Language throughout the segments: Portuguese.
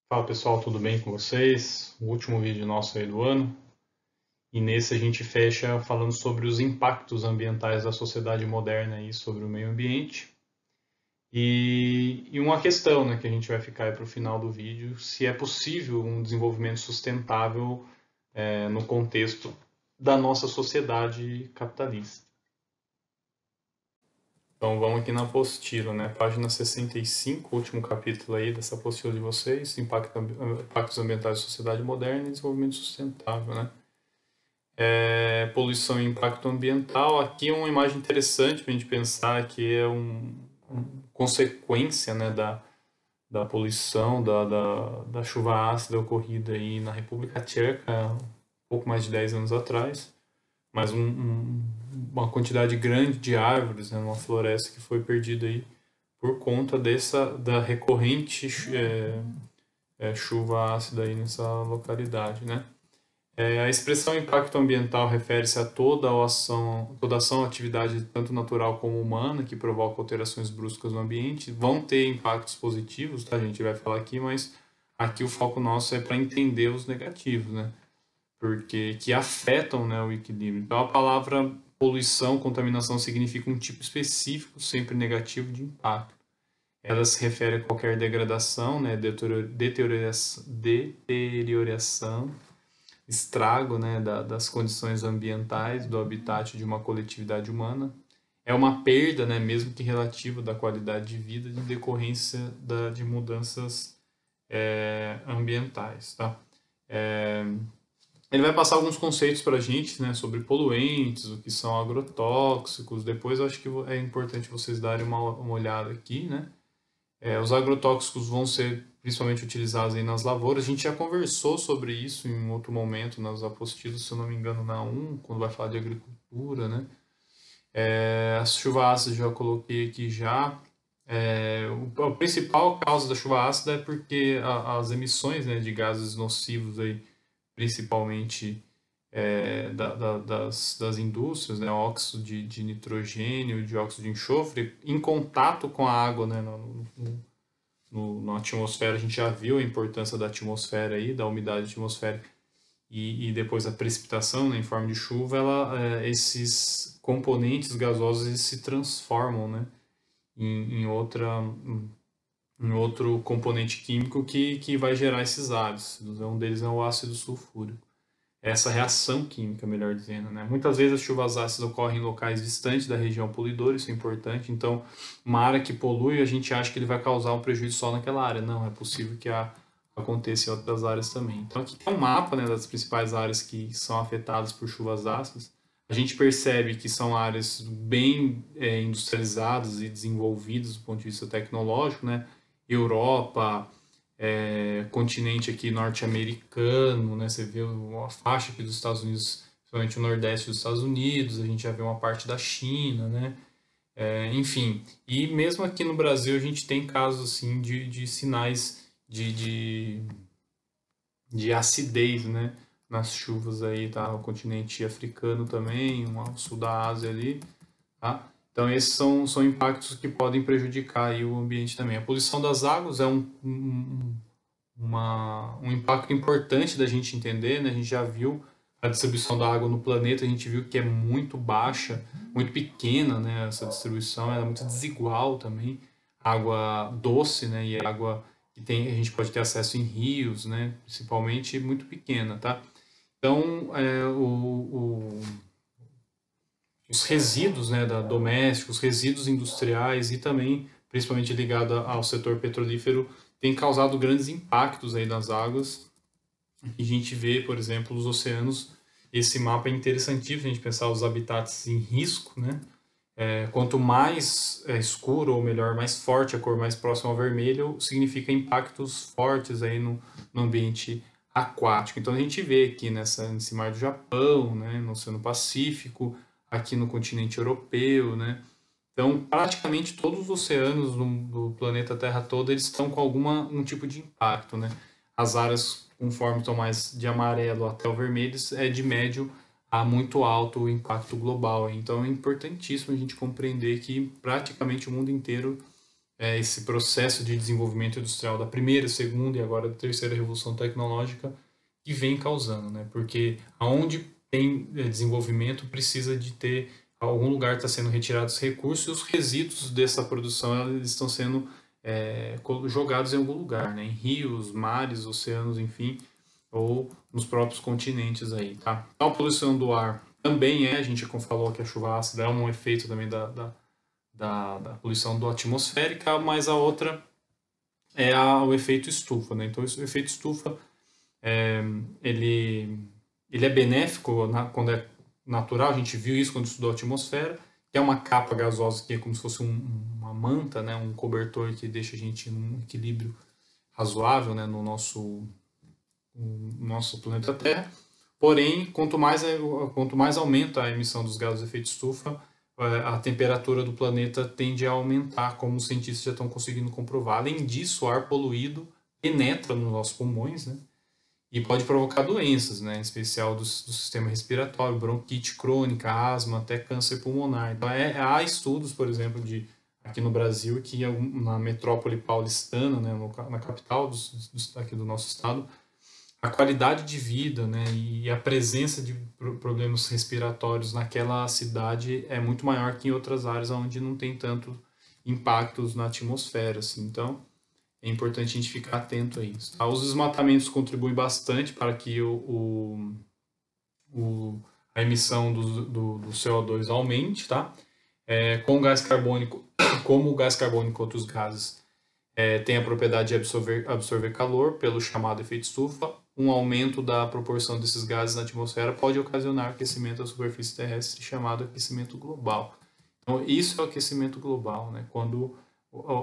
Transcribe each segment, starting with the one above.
Fala pessoal, tudo bem com vocês? O último vídeo nosso aí do ano. E nesse a gente fecha falando sobre os impactos ambientais da sociedade moderna e sobre o meio ambiente. E uma questão, né, que a gente vai ficar para o final do vídeo, se é possível um desenvolvimento sustentável no contexto da nossa sociedade capitalista. Então vamos aqui na apostila, né? Página 65, último capítulo aí dessa apostila de vocês, impactos ambientais da sociedade moderna e desenvolvimento sustentável, né? Poluição e impacto ambiental. Aqui é uma imagem interessante para a gente pensar que é consequência, né, da poluição, da chuva ácida ocorrida aí na República Tcheca, um pouco mais de 10 anos atrás, mas uma quantidade grande de árvores, né, numa floresta que foi perdida aí por conta da recorrente chuva ácida aí nessa localidade, né? A expressão impacto ambiental refere-se a toda ação ou atividade tanto natural como humana que provoca alterações bruscas no ambiente. Vão ter impactos positivos, tá? A gente vai falar aqui, mas aqui o foco nosso é para entender os negativos, né? Porque que afetam, né, o equilíbrio. Então a palavra poluição, contaminação significa um tipo específico, sempre negativo de impacto. Ela se refere a qualquer degradação, né, deterioração, estrago, né, das condições ambientais, do habitat de uma coletividade humana. É uma perda, né, mesmo que relativa, da qualidade de vida em decorrência de mudanças ambientais. Tá? É, ele vai passar alguns conceitos para a gente, né, sobre poluentes, o que são agrotóxicos. Depois eu acho que é importante vocês darem uma olhada aqui, né? Os agrotóxicos vão ser principalmente utilizados aí nas lavouras. A gente já conversou sobre isso em um outro momento nas apostilas, se eu não me engano, na um quando vai falar de agricultura, né? As chuva ácida já coloquei aqui já. A principal causa da chuva ácida é porque as emissões, né, de gases nocivos aí, principalmente das indústrias, né, óxido de nitrogênio, dióxido de enxofre, em contato com a água, né, na atmosfera. A gente já viu a importância da atmosfera aí, da umidade atmosférica e depois a precipitação, né, em forma de chuva, esses componentes gasosos eles se transformam, né, em em outro componente químico que vai gerar esses ácidos. Um deles é o ácido sulfúrico. Essa reação química, melhor dizendo, né? Muitas vezes as chuvas ácidas ocorrem em locais distantes da região poluidora, isso é importante. Então, uma área que polui, a gente acha que ele vai causar um prejuízo só naquela área. Não, é possível que aconteça em outras áreas também. Então, aqui tem um mapa, né, das principais áreas que são afetadas por chuvas ácidas. A gente percebe que são áreas bem industrializadas e desenvolvidas do ponto de vista tecnológico, né? Europa, continente aqui norte-americano, né? Você vê uma faixa aqui dos Estados Unidos, principalmente o nordeste dos Estados Unidos, a gente já vê uma parte da China, né? Enfim, e mesmo aqui no Brasil a gente tem casos assim de sinais de acidez, né? Nas chuvas aí, tá? O continente africano também, o sul da Ásia ali, tá? Então esses são impactos que podem prejudicar aí o ambiente também. A poluição das águas é um impacto importante da gente entender, né? A gente já viu a distribuição da água no planeta, a gente viu que é muito baixa, muito pequena, né? Essa distribuição, ela é muito desigual também. Água doce, né? E água que a gente pode ter acesso em rios, né? Principalmente muito pequena, tá? Então, os resíduos, né, domésticos, resíduos industriais e também, principalmente ligado ao setor petrolífero, tem causado grandes impactos aí nas águas. E a gente vê, por exemplo, os oceanos. Esse mapa é interessantíssimo a gente pensar os habitats em risco, né? Quanto mais escuro, ou melhor, mais forte a cor, mais próxima ao vermelho, significa impactos fortes aí no ambiente aquático. Então a gente vê aqui nesse mar do Japão, né, no Oceano Pacífico, aqui no continente europeu, né? Então praticamente todos os oceanos do planeta Terra todo eles estão com um tipo de impacto, né? As áreas conforme estão mais de amarelo até o vermelho é de médio a muito alto o impacto global. Então é importantíssimo a gente compreender que praticamente o mundo inteiro esse processo de desenvolvimento industrial da primeira, segunda e agora da terceira revolução tecnológica que vem causando, né? Porque aonde tem desenvolvimento precisa de ter algum lugar está sendo retirados recursos e os resíduos dessa produção eles estão sendo jogados em algum lugar, né? Em rios, mares, oceanos, enfim, ou nos próprios continentes aí, tá? Então, a poluição do ar também a gente falou que a chuva ácida é um efeito também da poluição do atmosférica, mas a outra é o efeito estufa, né? Então, o efeito estufa, é, ele, ele é benéfico quando é natural, a gente viu isso quando estudou a atmosfera, que é uma capa gasosa que é como se fosse uma manta, né? Um cobertor que deixa a gente num equilíbrio razoável, né? No nosso planeta Terra. Porém, quanto mais aumenta a emissão dos gases de efeito estufa, a temperatura do planeta tende a aumentar, como os cientistas já estão conseguindo comprovar. Além disso, o ar poluído penetra nos nossos pulmões, né? E pode provocar doenças, né? Em especial do sistema respiratório, bronquite crônica, asma, até câncer pulmonar. Então, há estudos, por exemplo, aqui no Brasil, que na metrópole paulistana, né, na capital aqui do nosso estado, a qualidade de vida, né, e a presença de problemas respiratórios naquela cidade é muito maior que em outras áreas onde não tem tanto impactos na atmosfera, assim. Então, é importante a gente ficar atento a isso. Tá? Os desmatamentos contribuem bastante para que a emissão do CO2 aumente, tá? Com o gás carbônico, como o gás carbônico e outros gases tem a propriedade de absorver calor pelo chamado efeito estufa, um aumento da proporção desses gases na atmosfera pode ocasionar aquecimento da superfície terrestre, chamado aquecimento global. Então, isso é o aquecimento global, né? Quando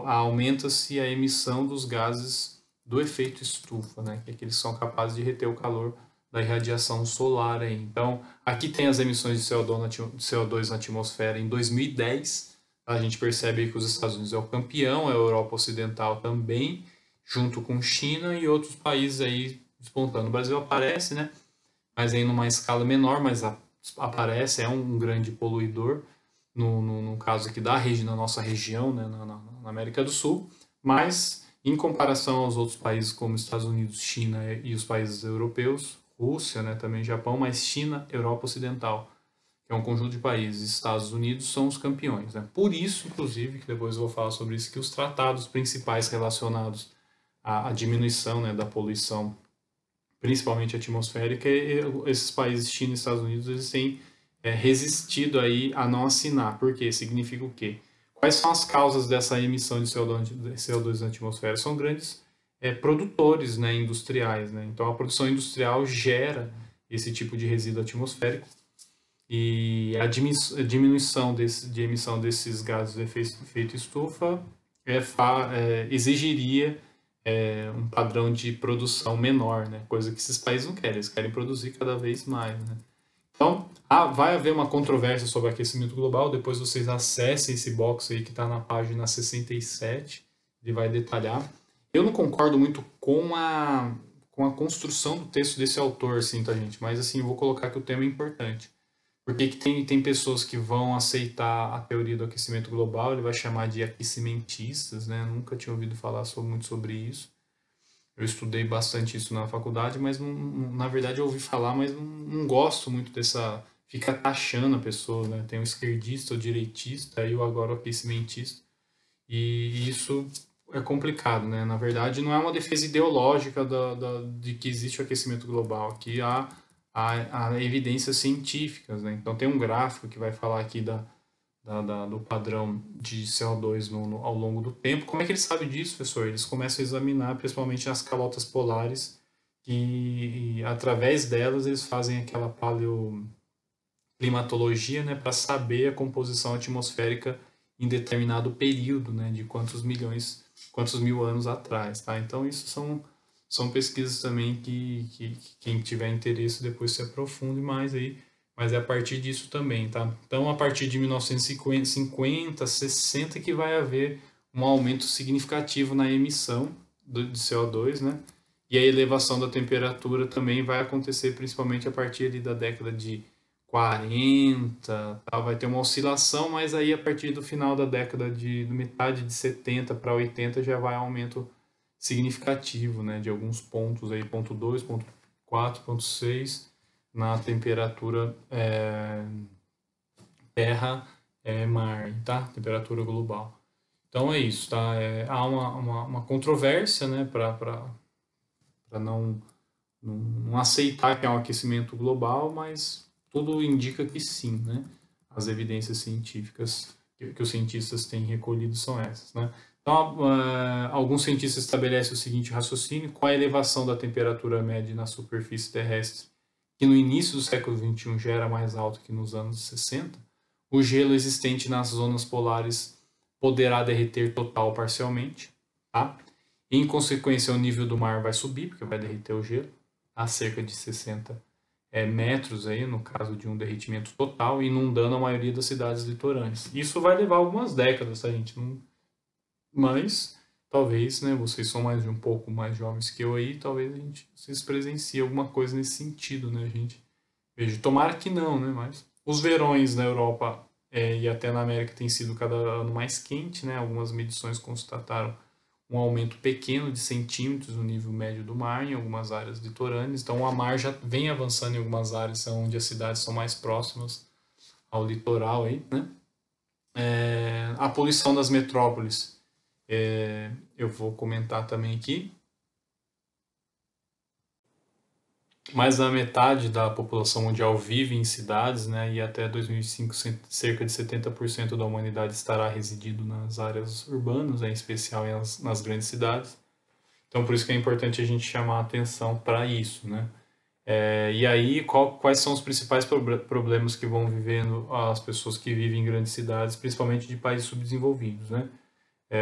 aumenta-se a emissão dos gases do efeito estufa, né? Que é que eles são capazes de reter o calor da irradiação solar aí. Então, aqui tem as emissões de CO2 na atmosfera em 2010. A gente percebe que os Estados Unidos é o campeão, a Europa Ocidental também, junto com China e outros países aí despontando. O Brasil aparece, né? Mas aí numa escala menor, mas aparece, é um grande poluidor, no caso aqui da nossa região, né? na América do Sul, mas em comparação aos outros países como Estados Unidos, China e os países europeus, Rússia, né? Também Japão, mas China, Europa Ocidental, que é um conjunto de países, Estados Unidos são os campeões. Né? Por isso, inclusive, que depois eu vou falar sobre isso, que os tratados principais relacionados à diminuição, né, da poluição, principalmente atmosférica, esses países, China e Estados Unidos, eles têm resistido aí a não assinar. Por quê? Significa o quê? Quais são as causas dessa emissão de CO2 na atmosfera? São grandes produtores, né, industriais. Né? Então, a produção industrial gera esse tipo de resíduo atmosférico e a diminuição de emissão desses gases de efeito estufa exigiria um padrão de produção menor, né? Coisa que esses países não querem, eles querem produzir cada vez mais. Né? Então, vai haver uma controvérsia sobre aquecimento global, depois vocês acessem esse box aí que está na página 67, ele vai detalhar. Eu não concordo muito com a construção do texto desse autor, assim, tá, gente? Mas, assim, eu vou colocar que o tema é importante. Porque que tem pessoas que vão aceitar a teoria do aquecimento global, ele vai chamar de aquecimentistas, né? Nunca tinha ouvido falar muito sobre isso. Eu estudei bastante isso na faculdade, mas na verdade eu ouvi falar, mas não gosto muito dessa. Fica taxando a pessoa, né? Tem o esquerdista, o direitista e o agora o aquecimentista. E isso é complicado, né? Na verdade, não é uma defesa ideológica de que existe o aquecimento global. Aqui há evidências científicas, né? Então tem um gráfico que vai falar aqui do padrão de CO2 ao longo do tempo. Como é que eles sabem disso, professor? Eles começam a examinar principalmente as calotas polares e através delas eles fazem aquela paleoclimatologia, né, para saber a composição atmosférica em determinado período, né, de quantos mil anos atrás, tá? Então isso são pesquisas também que quem tiver interesse depois se aprofunde mais aí, mas é a partir disso também, tá? Então, a partir de 1950, 60 que vai haver um aumento significativo na emissão de CO2, né? E a elevação da temperatura também vai acontecer principalmente a partir ali da década de 40, tá? Vai ter uma oscilação, mas aí a partir do final da década do metade de 70 para 80 já vai aumento significativo, né, de alguns pontos aí, ponto 2, ponto 4, ponto 6 na temperatura terra mar, tá? Temperatura global. Então é isso, tá? Há uma controvérsia, né, para não aceitar que é um aquecimento global, mas tudo indica que sim, né? As evidências científicas que os cientistas têm recolhido são essas, né? Então, alguns cientistas estabelecem o seguinte raciocínio: com a elevação da temperatura média na superfície terrestre, que no início do século XXI já era mais alta que nos anos 60, o gelo existente nas zonas polares poderá derreter total ou parcialmente, tá? Em consequência, o nível do mar vai subir, porque vai derreter o gelo, a cerca de 60 metros, aí, no caso de um derretimento total, inundando a maioria das cidades litorâneas. Isso vai levar algumas décadas, tá, gente? Mas talvez, né, vocês são um pouco mais jovens que eu aí, talvez vocês presenciem alguma coisa nesse sentido, né, gente? Veja, tomara que não, né, mas os verões na Europa e até na América tem sido cada ano mais quente, né? Algumas medições constataram um aumento pequeno de centímetros no nível médio do mar em algumas áreas litorâneas. Então, a mar já vem avançando em algumas áreas onde as cidades são mais próximas ao litoral, aí, né? A poluição das metrópoles, eu vou comentar também aqui. Mais da metade da população mundial vive em cidades, né? E até 2005, cerca de 70% da humanidade estará residindo nas áreas urbanas, em especial nas grandes cidades. Então, por isso que é importante a gente chamar a atenção para isso, né? E aí, quais são os principais problemas que vão vivendo as pessoas que vivem em grandes cidades, principalmente de países subdesenvolvidos, né?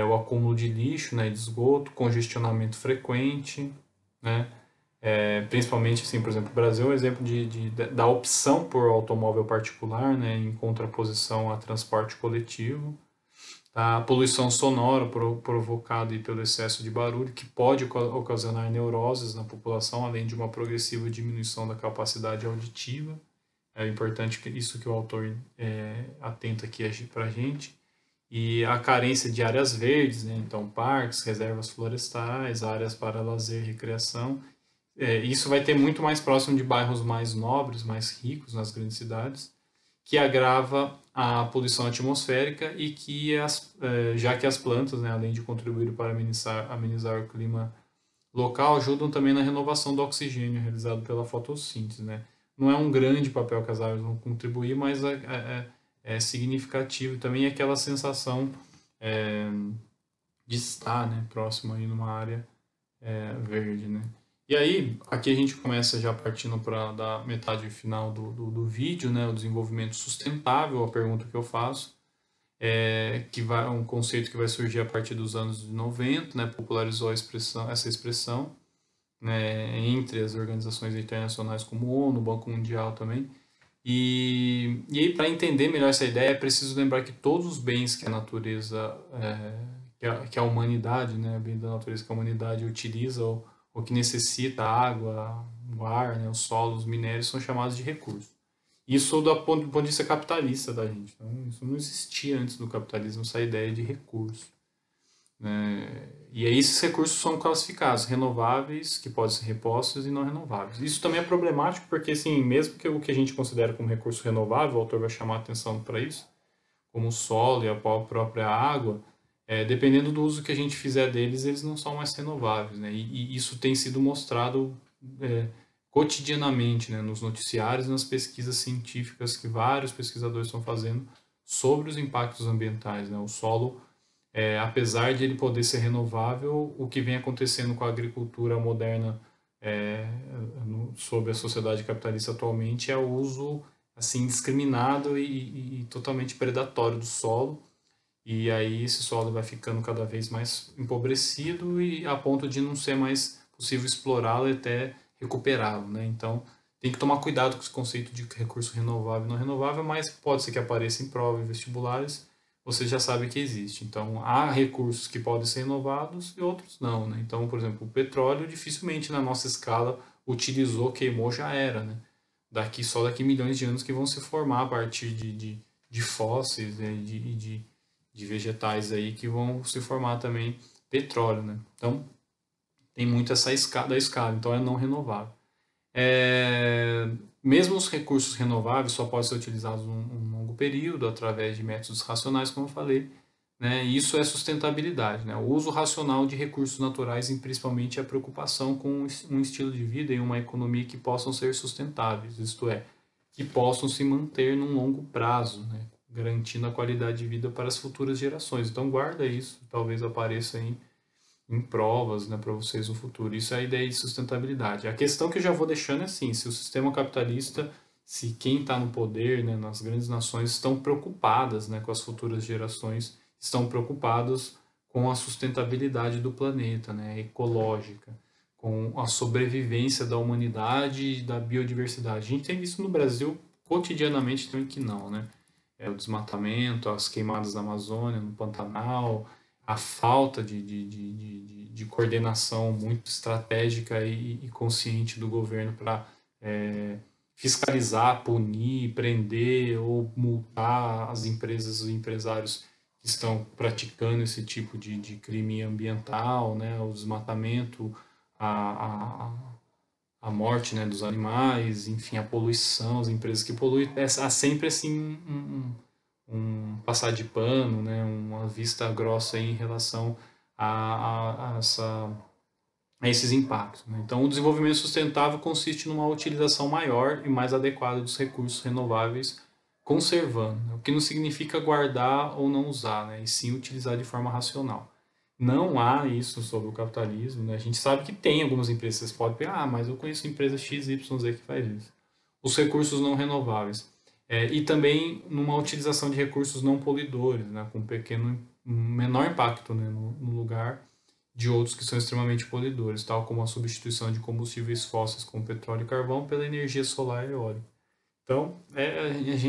O acúmulo de lixo, né, de esgoto, congestionamento frequente, né? Principalmente, assim, por exemplo, o Brasil é um exemplo da opção por automóvel particular, né, em contraposição a transporte coletivo. A poluição sonora provocada pelo excesso de barulho, que pode ocasionar neuroses na população, além de uma progressiva diminuição da capacidade auditiva. É importante isso que o autor atenta aqui para a gente. E a carência de áreas verdes, né? Então parques, reservas florestais, áreas para lazer e recreação. Isso vai ter muito mais próximo de bairros mais nobres, mais ricos nas grandes cidades, que agrava a poluição atmosférica e que já que as plantas, né, além de contribuir para amenizar o clima local, ajudam também na renovação do oxigênio realizado pela fotossíntese, né? Não é um grande papel que as árvores vão contribuir, mas é significativo também aquela sensação é, de estar, né, próximo aí numa área verde, né? E aí, aqui a gente começa já partindo para da metade final do vídeo, né, o desenvolvimento sustentável, a pergunta que eu faço, que vai um conceito que vai surgir a partir dos anos 90, né, popularizou essa expressão, né, entre as organizações internacionais como o ONU, o Banco Mundial também. E aí, para entender melhor essa ideia, é preciso lembrar que todos os bens que a natureza, que a humanidade, né, bem da natureza que a humanidade utiliza ou que necessita, a água, o ar, né, o solo, os minérios, são chamados de recursos. Isso do ponto de vista capitalista da gente. Então, isso não existia antes do capitalismo, essa ideia de recurso, né? E aí esses recursos são classificados, renováveis, que podem ser repostos, e não renováveis. Isso também é problemático porque, assim, mesmo que o que a gente considera como recurso renovável, o autor vai chamar a atenção para isso, como o solo e a própria água, dependendo do uso que a gente fizer deles, eles não são mais renováveis, né? E isso tem sido mostrado cotidianamente, né, nos noticiários e nas pesquisas científicas que vários pesquisadores estão fazendo sobre os impactos ambientais, né? O solo, apesar de ele poder ser renovável, o que vem acontecendo com a agricultura moderna sob a sociedade capitalista atualmente é o uso assim indiscriminado e totalmente predatório do solo. E aí esse solo vai ficando cada vez mais empobrecido e a ponto de não ser mais possível explorá-lo e até recuperá-lo, né? Então tem que tomar cuidado com esse conceito de recurso renovável e não renovável, mas pode ser que apareça em provas vestibulares, você já sabe que existe. Então há recursos que podem ser renovados e outros não, né? Então, por exemplo, o petróleo dificilmente na nossa escala utilizou, queimou, já era, né? só daqui milhões de anos que vão se formar a partir de fósseis, né, de vegetais aí que vão se formar também petróleo, né? Então, tem muito essa escala, então é não renovável. Mesmo os recursos renováveis só podem ser utilizados um longo período através de métodos racionais, como eu falei, né? E isso é sustentabilidade, né? O uso racional de recursos naturais e principalmente a preocupação com um estilo de vida e uma economia que possam ser sustentáveis, isto é, que possam se manter num longo prazo, né? Garantindo a qualidade de vida para as futuras gerações. Então guarda isso, talvez apareça em provas, né, para vocês no futuro. Isso é a ideia de sustentabilidade. A questão que eu já vou deixando é assim, se o sistema capitalista, se quem está no poder, né, nas grandes nações, estão preocupadas, né, com as futuras gerações, estão preocupados com a sustentabilidade do planeta, né, ecológica, com a sobrevivência da humanidade e da biodiversidade. A gente tem visto no Brasil cotidianamente também que não, né? O desmatamento, as queimadas na Amazônia, no Pantanal, a falta de coordenação muito estratégica e consciente do governo para fiscalizar, punir, prender ou multar as empresas, os empresários que estão praticando esse tipo de crime ambiental, né, o desmatamento, a, a morte, né, dos animais, enfim, a poluição, as empresas que poluem, há sempre assim um passar de pano, né, uma vista grossa em relação a esses impactos, né? Então, o desenvolvimento sustentável consiste numa utilização maior e mais adequada dos recursos renováveis, conservando, né? O que não significa guardar ou não usar, né? E sim utilizar de forma racional. Não há isso sobre o capitalismo, né? A gente sabe que tem algumas empresas, vocês podem pensar, mas eu conheço empresa XYZ que faz isso. Os recursos não renováveis. E também numa utilização de recursos não poluidores, né? Com menor impacto, né? no lugar de outros que são extremamente poluidores, tal como a substituição de combustíveis fósseis como petróleo e carvão pela energia solar e eólica. Então,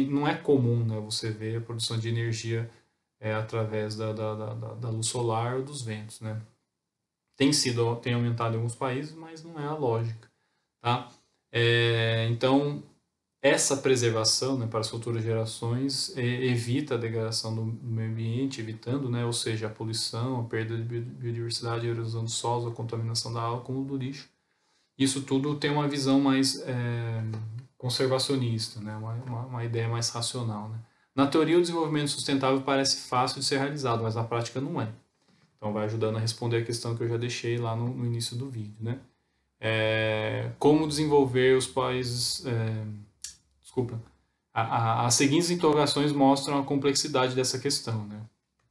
não é comum, né, você ver a produção de energia através da luz solar ou dos ventos, né? Tem aumentado em alguns países, mas não é a lógica, tá? Então, essa preservação, né, para as futuras gerações evita a degradação do meio ambiente, evitando, né, ou seja, a poluição, a perda de biodiversidade, a erosão dos solos, a contaminação da água, como do lixo. Isso tudo tem uma visão mais conservacionista, né, uma ideia mais racional. Né? Na teoria, o desenvolvimento sustentável parece fácil de ser realizado, mas na prática não é. Então, vai ajudando a responder a questão que eu já deixei lá no início do vídeo. Né? Como desenvolver os países... desculpa. As seguintes interrogações mostram a complexidade dessa questão. Né?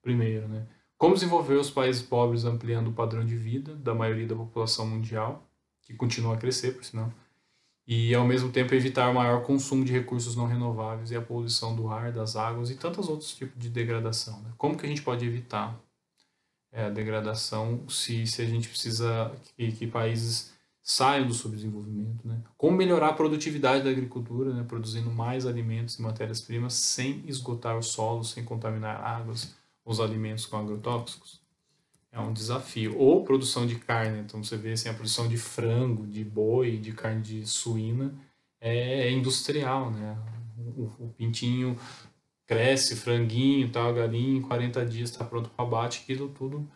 Primeiro, né? Como desenvolver os países pobres ampliando o padrão de vida da maioria da população mundial, que continua a crescer, por sinal, e ao mesmo tempo evitar o maior consumo de recursos não renováveis e a poluição do ar, das águas e tantos outros tipos de degradação. Né? Como que a gente pode evitar a degradação se a gente precisa que países saiam do subdesenvolvimento, né? Como melhorar a produtividade da agricultura, né? Produzindo mais alimentos e matérias-primas sem esgotar o solo, sem contaminar águas, os alimentos com agrotóxicos. É um desafio. Ou produção de carne, então você vê assim, a produção de frango, de boi, de carne de suína é industrial, né? O pintinho cresce, franguinho, tal, galinha, em 40 dias está pronto para abate, aquilo tudo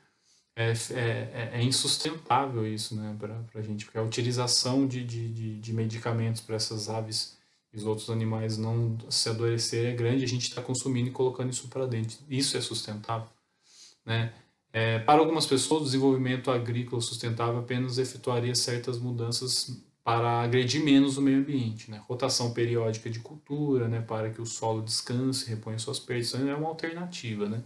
é insustentável isso, né, para a gente, porque a utilização de medicamentos para essas aves e os outros animais não se adoecerem é grande, a gente está consumindo e colocando isso para dentro. Isso é sustentável, né? Para algumas pessoas, o desenvolvimento agrícola sustentável apenas efetuaria certas mudanças para agredir menos o meio ambiente, né? Rotação periódica de cultura, né, para que o solo descanse, reponha suas perdas, isso é uma alternativa, né?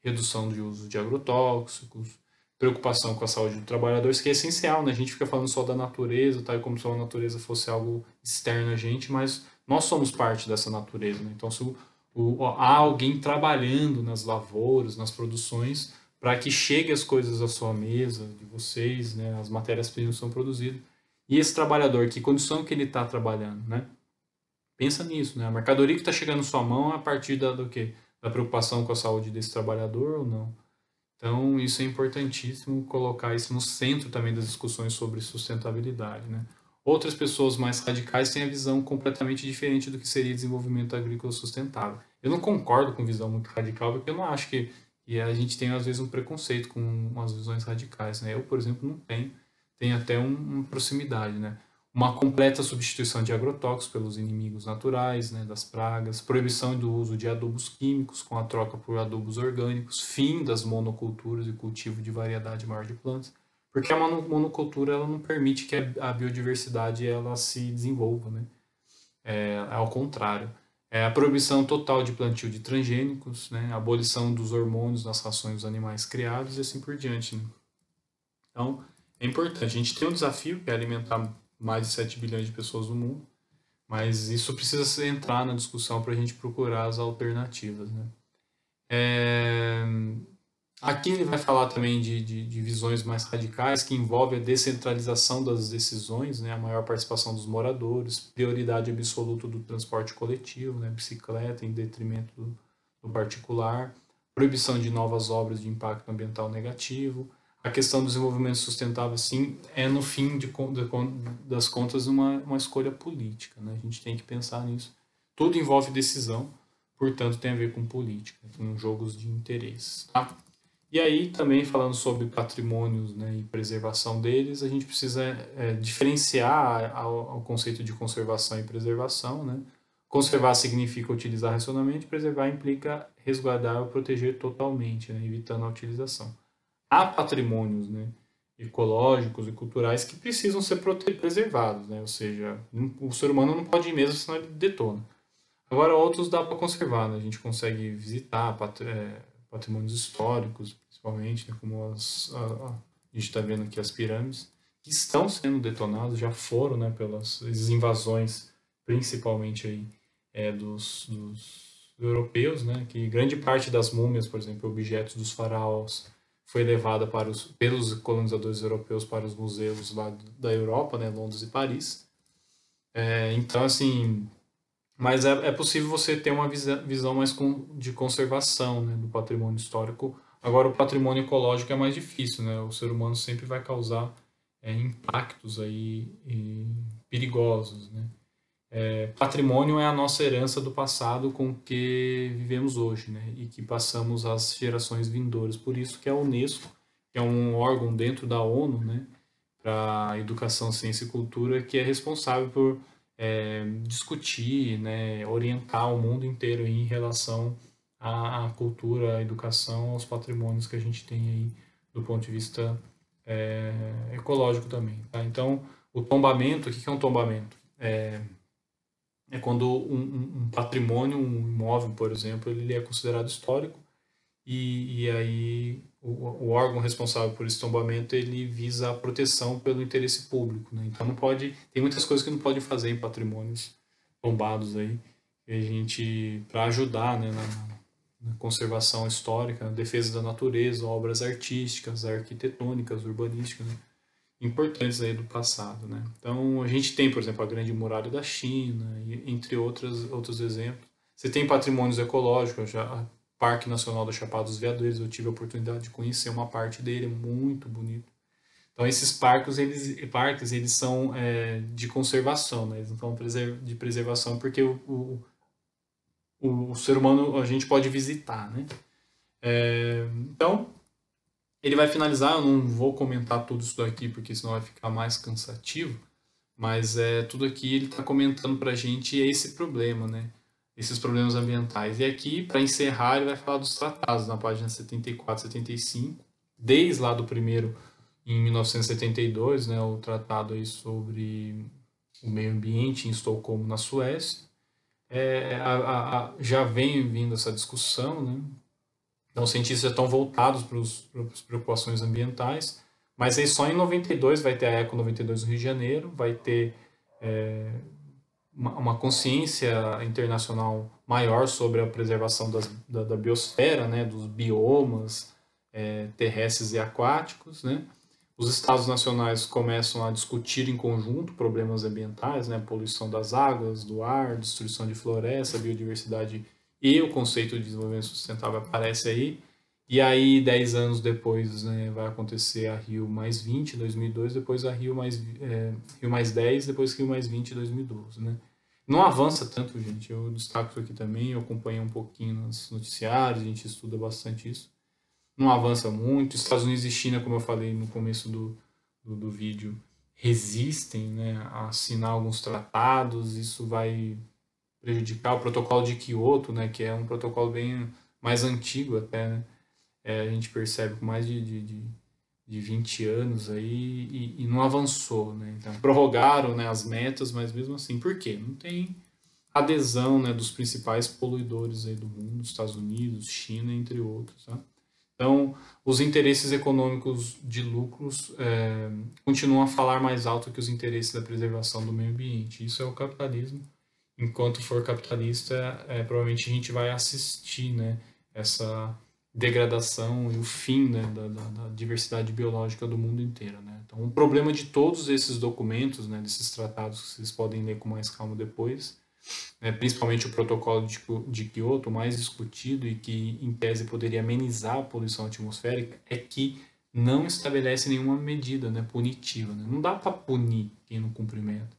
Redução de uso de agrotóxicos, preocupação com a saúde do trabalhador, isso que é essencial, né? A gente fica falando só da natureza, tá? Como se a natureza fosse algo externo a gente, mas nós somos parte dessa natureza, né? Então, se há alguém trabalhando nas lavouras, nas produções, para que chegue as coisas à sua mesa, de vocês, né? As matérias-primas são produzidas. E esse trabalhador, que condição que ele está trabalhando, né? Pensa nisso, né? A mercadoria que está chegando à sua mão é a partir do quê? Da preocupação com a saúde desse trabalhador ou não? Então, isso é importantíssimo colocar isso no centro também das discussões sobre sustentabilidade, né? Outras pessoas mais radicais têm a visão completamente diferente do que seria desenvolvimento agrícola sustentável. Eu não concordo com visão muito radical, porque eu não acho que e a gente tem às vezes um preconceito com umas visões radicais, né? Eu, por exemplo, não tenho, tenho até uma proximidade, né? Uma completa substituição de agrotóxicos pelos inimigos naturais, né, das pragas, proibição do uso de adubos químicos com a troca por adubos orgânicos, fim das monoculturas e cultivo de variedade maior de plantas, porque a monocultura ela não permite que a biodiversidade ela se desenvolva, né? Ao contrário. A proibição total de plantio de transgênicos, né? A abolição dos hormônios nas rações dos animais criados e assim por diante, né? Então, é importante. A gente tem um desafio que é alimentar mais de 7 bilhões de pessoas no mundo, mas isso precisa entrar na discussão para a gente procurar as alternativas, né? É... Aqui ele vai falar também de visões mais radicais, que envolve a descentralização das decisões, né, a maior participação dos moradores, prioridade absoluta do transporte coletivo, né, bicicleta em detrimento do particular, proibição de novas obras de impacto ambiental negativo. A questão do desenvolvimento sustentável, sim, é no fim das contas uma escolha política, né? A gente tem que pensar nisso. Tudo envolve decisão, portanto tem a ver com política, com jogos de interesses, tá? E aí, também falando sobre patrimônios, né, e preservação deles, a gente precisa diferenciar ao conceito de conservação e preservação. Né? Conservar significa utilizar racionalmente, preservar implica resguardar ou proteger totalmente, né, evitando a utilização. Há patrimônios, né, ecológicos e culturais que precisam ser preservados, né? Ou seja, o ser humano não pode ir mesmo, senão ele detona. Agora, outros dá para conservar, né? A gente consegue visitar patrimônios históricos, principalmente, né? Como a gente está vendo aqui as pirâmides, que estão sendo detonadas, já foram, né? Pelas invasões, principalmente aí, dos europeus, né? Que grande parte das múmias, por exemplo, objetos dos faraós, foi levada pelos colonizadores europeus para os museus lá da Europa, né? Londres e Paris. Então, assim, mas é possível você ter uma visão mais de conservação, né, do patrimônio histórico. Agora, o patrimônio ecológico é mais difícil, né? O ser humano sempre vai causar impactos aí perigosos, né? Patrimônio é a nossa herança do passado com que vivemos hoje, né? E que passamos às gerações vindouras. Por isso que a Unesco, que é um órgão dentro da ONU, né, para educação, ciência e cultura, que é responsável por discutir, né, orientar o mundo inteiro em relação à cultura, à educação, aos patrimônios que a gente tem aí do ponto de vista ecológico também. Tá? Então, o tombamento, o que é um tombamento? É quando um patrimônio, um imóvel, por exemplo, ele é considerado histórico e aí o órgão responsável por esse tombamento ele visa a proteção pelo interesse público, né? Então não pode, tem muitas coisas que não pode fazer em patrimônios tombados aí, e a gente para ajudar, né, na conservação histórica, na defesa da natureza, obras artísticas, arquitetônicas, urbanísticas, né, importantes aí do passado, né? Então a gente tem, por exemplo, a Grande Muralha da China, entre outros exemplos. Você tem patrimônios ecológicos, já Parque Nacional do Chapada dos Veadeiros, eu tive a oportunidade de conhecer uma parte dele, muito bonito. Então esses parques eles são de conservação, né? Eles não são de preservação porque o ser humano a gente pode visitar, né? Então ele vai finalizar, eu não vou comentar tudo isso daqui porque senão vai ficar mais cansativo, mas tudo aqui ele está comentando para a gente esse problema, né? Esses problemas ambientais. E aqui, para encerrar, ele vai falar dos tratados, na página 74 e 75, desde lá do primeiro, em 1972, né, o tratado aí sobre o meio ambiente em Estocolmo, na Suécia. Já vem vindo essa discussão, né? Então, os cientistas já estão voltados para as preocupações ambientais, mas aí só em 92 vai ter a Eco 92 no Rio de Janeiro, vai ter uma consciência internacional maior sobre a preservação da biosfera, né, dos biomas terrestres e aquáticos, né? Os estados nacionais começam a discutir em conjunto problemas ambientais, né, poluição das águas, do ar, destruição de floresta, biodiversidade e o conceito de desenvolvimento sustentável aparece aí. E aí, 10 anos depois, né, vai acontecer a Rio mais 20, em 2002, depois a Rio mais 10, depois Rio mais 20, em 2012, né? Não avança tanto, gente. Eu destaco isso aqui também, eu acompanho um pouquinho nos noticiários, a gente estuda bastante isso. Não avança muito. Estados Unidos e China, como eu falei no começo do vídeo, resistem, né, a assinar alguns tratados. Isso vai prejudicar o protocolo de Kyoto, né, que é um protocolo bem mais antigo até, né? A gente percebe com mais de 20 anos aí e não avançou, né? Então, prorrogaram, né, as metas, mas mesmo assim, por quê? Não tem adesão, né, dos principais poluidores aí do mundo, Estados Unidos, China, entre outros, tá? Então, os interesses econômicos de lucros continuam a falar mais alto que os interesses da preservação do meio ambiente. Isso é o capitalismo. Enquanto for capitalista, provavelmente a gente vai assistir, né, essa degradação e o fim, né, da diversidade biológica do mundo inteiro, né? Então, o problema de todos esses documentos, né, desses tratados que vocês podem ler com mais calma depois, né, principalmente o protocolo de Kyoto, mais discutido e que, em tese, poderia amenizar a poluição atmosférica, é que não estabelece nenhuma medida, né, punitiva. Né? Não dá para punir quem não cumprimenta.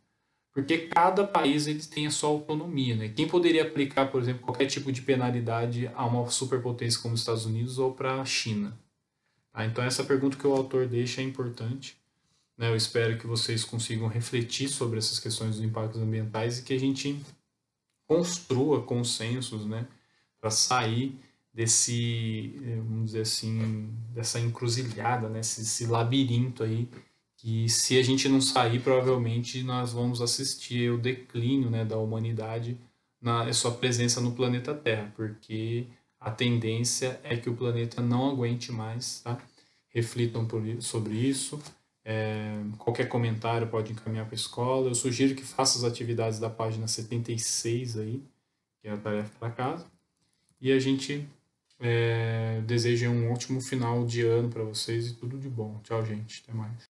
Porque cada país ele tem a sua autonomia. Né? Quem poderia aplicar, por exemplo, qualquer tipo de penalidade a uma superpotência como os Estados Unidos ou para a China? Tá? Então, essa pergunta que o autor deixa é importante. Né? Eu espero que vocês consigam refletir sobre essas questões dos impactos ambientais e que a gente construa consensos, né, para sair desse, vamos dizer assim, dessa encruzilhada, né, esse labirinto aí, que se a gente não sair, provavelmente nós vamos assistir o declínio, né, da humanidade na sua presença no planeta Terra, porque a tendência é que o planeta não aguente mais, tá? Reflitam sobre isso. Qualquer comentário pode encaminhar para a escola. Eu sugiro que faça as atividades da página 76 aí, que é a tarefa para casa. E a gente deseja um ótimo final de ano para vocês e tudo de bom. Tchau, gente. Até mais.